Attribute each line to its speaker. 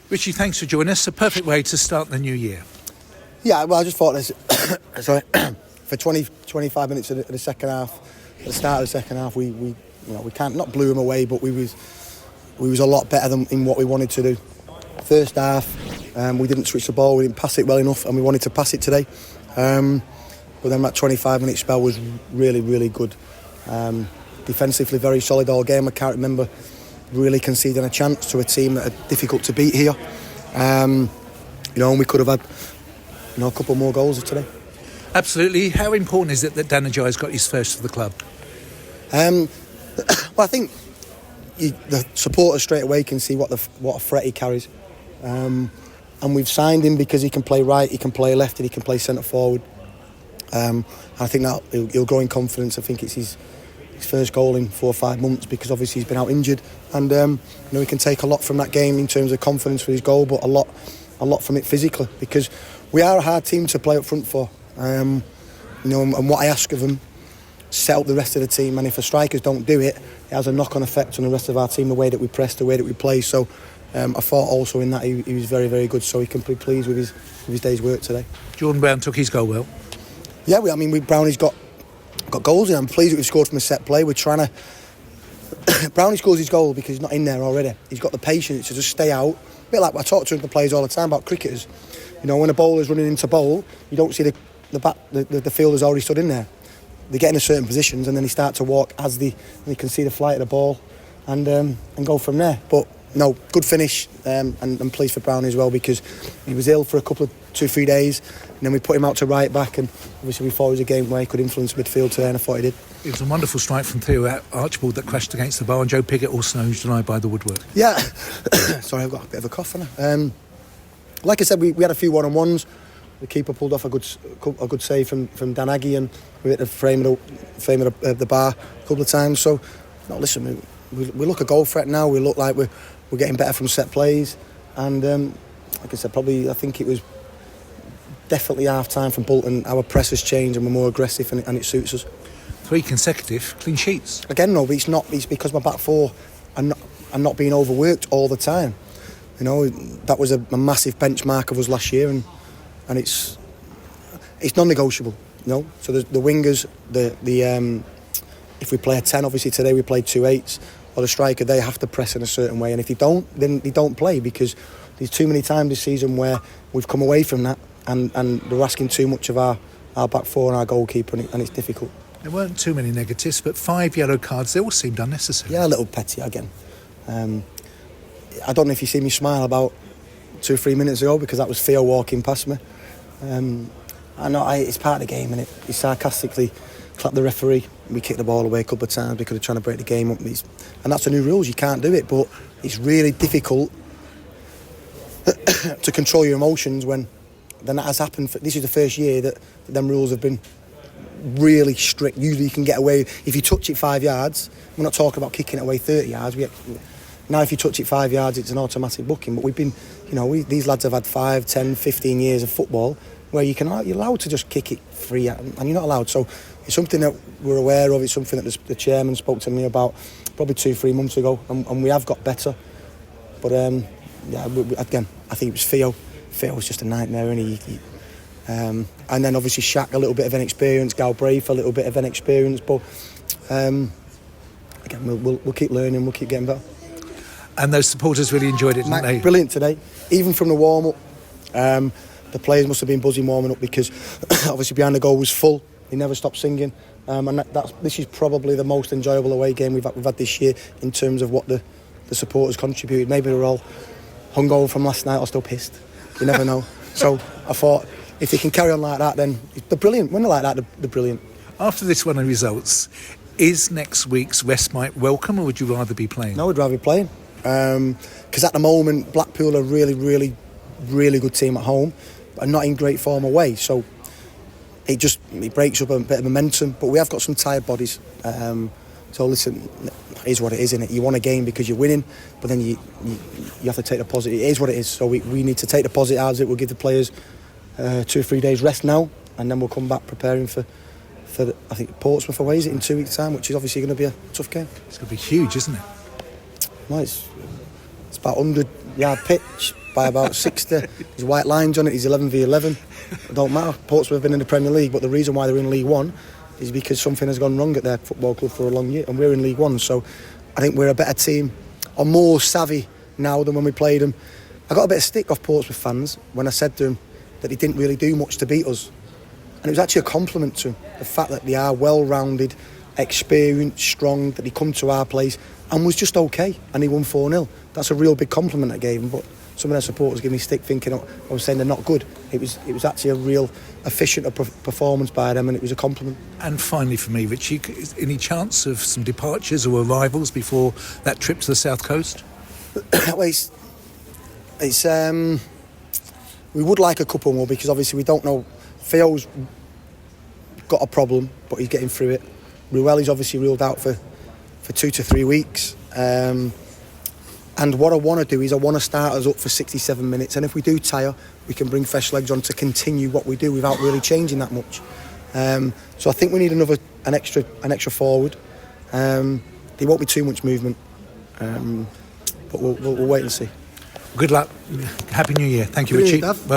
Speaker 1: Richie, thanks for joining us. A perfect way to start the new year.
Speaker 2: Yeah, well, I just thought this. Sorry, for 25 minutes of the second half, at the start of the second half, we can't not blew them away, but we was a lot better than in what we wanted to do. First half, we didn't switch the ball, we didn't pass it well enough, and we wanted to pass it today. But then that 25-minute spell was really, really good. Defensively, very solid all game. I can't remember really conceding a chance to a team that are difficult to beat here. And we could have had a couple more goals today.
Speaker 1: Absolutely. How important is it that Dan Ajayi's got his first for the club?
Speaker 2: Well, I think the supporters straight away can see what a threat he carries. And we've signed him because he can play right, he can play left, and he can play centre forward. I think that he'll grow in confidence. I think it's his first goal in 4 or 5 months because obviously he's been out injured, and he can take a lot from that game in terms of confidence for his goal, but a lot from it physically, because we are a hard team to play up front for. And what I ask of them, set up the rest of the team, and if the strikers don't do it, it has a knock-on effect on the rest of our team, the way that we press, the way that we play. So I thought also in that he was very, very good, so he can be pleased with his day's work today.
Speaker 1: Jordan Brown took his goal well.
Speaker 2: Yeah, Brownie's got goals in. I'm pleased that we've scored from a set play. We're trying to... Brownie scores his goal because he's not in there already. He's got the patience to just stay out. A bit like I talk to the players all the time about cricketers. When a bowler's running into bowl, you don't see the fielder's already stood in there. They get in certain positions and then they start to walk as they can see the flight of the ball and go from there. But no, good finish, and I'm pleased for Brownie as well, because he was ill for a couple of 2-3 days, and then we put him out to right back, and obviously we thought it was a game where he could influence midfield today, and I thought he did.
Speaker 1: It was a wonderful strike from Theo Archibald that crashed against the bar, and Joe Piggott also knows denied by the woodwork.
Speaker 2: Yeah, sorry, I've got a bit of a cough, haven't I? Like I said, we had a few one-on-ones. The keeper pulled off a good save from Dan Aggie, and we hit the frame of the bar a couple of times. So, no, listen, we look a goal threat now. We look like we're getting better from set plays, and like I said, I think it was definitely half time from Bolton. Our press has changed and we're more aggressive, and it suits us.
Speaker 1: 3 consecutive clean sheets. Again,
Speaker 2: no, but it's because my back four are not being overworked all the time. That was a massive benchmark of us last year, and it's non-negotiable. So the wingers, if we play a 10, obviously today we played 2 8s, or the striker, they have to press in a certain way, and if they don't, then they don't play, because there's too many times this season where we've come away from that, and they're asking too much of our back four and our goalkeeper, and it's difficult.
Speaker 1: There weren't too many negatives, but 5 yellow cards, they all seemed unnecessary.
Speaker 2: Yeah, a little petty again. I don't know if you see me smile about 2 or 3 minutes ago, because that was Theo walking past me. I know it's part of the game, and he sarcastically clapped the referee. We kicked the ball away a couple of times because they're trying to break the game up, and that's the new rules. You can't do it, but it's really difficult to control your emotions when that has happened. This is the first year that them rules have been really strict. Usually you can get away if you touch it 5 yards. We're not talking about kicking it away 30 yards. Now if you touch it 5 yards, it's an automatic booking. But we've been, these lads have had 5, 10, 15 years of football where you're allowed to just kick it free, and you're not allowed. So it's something that we're aware of. It's something that the chairman spoke to me about probably 2-3 months ago, and we have got better. But again, I think it was Theo. Theo was just a nightmare, and and then obviously Shaq, a little bit of inexperience, Galbraith, a little bit of inexperience, but again, we'll keep learning, we'll keep getting better.
Speaker 1: And those supporters really enjoyed it, didn't they?
Speaker 2: Brilliant today. Even from the warm-up, the players must have been buzzing warming up, because obviously behind the goal was full. They never stopped singing, and this is probably the most enjoyable away game we've had this year in terms of what the supporters contributed. Maybe they're all hungover from last night or still pissed. You never know. So I thought, if they can carry on like that, then they're brilliant. When they're like that, they're brilliant.
Speaker 1: After this run of results, is next week's respite welcome, or would you rather be playing?
Speaker 2: No, I'd rather be playing. Because at the moment, Blackpool are a really, really, really good team at home, but not in great form away. So it breaks up a bit of momentum. But we have got some tired bodies. So listen, it is what it is, innit? You want a game because you're winning, but then you have to take the positive. It is what it is. So we need to take the positive out of it. We'll give the players 2 or 3 days rest now, and then we'll come back preparing for I think Portsmouth away, is it, in 2 weeks' time, which is obviously going to be a tough game.
Speaker 1: It's going to be huge, isn't it?
Speaker 2: Well, It's about 100-yard pitch by about 60. There's white lines on it. He's 11v11. It don't matter. Portsmouth have been in the Premier League, but the reason why they're in League One is because something has gone wrong at their football club for a long year, and we're in League One. So I think we're a better team, or more savvy now than when we played them. I got a bit of stick off Portsmouth fans when I said to them that he didn't really do much to beat us. And it was actually a compliment to him, the fact that they are well-rounded, experienced, strong, that he come to our place and was just okay, and he won 4-0. That's a real big compliment I gave him, but some of their supporters give me stick thinking I was saying they're not good. It was actually a real efficient performance by them, and it was a compliment.
Speaker 1: And finally for me, Richie, is any chance of some departures or arrivals before that trip to the South Coast?
Speaker 2: Well, we would like a couple more, because obviously we don't know. Theo's got a problem, but he's getting through it. Ruelli's obviously ruled out for 2 to 3 weeks. And what I want to do is I want to start us up for 67 minutes, and if we do tire, we can bring fresh legs on to continue what we do without really changing that much. So I think we need an extra forward. There won't be too much movement, but we'll wait and see.
Speaker 1: Good luck. Happy New Year. Thank you, Richie.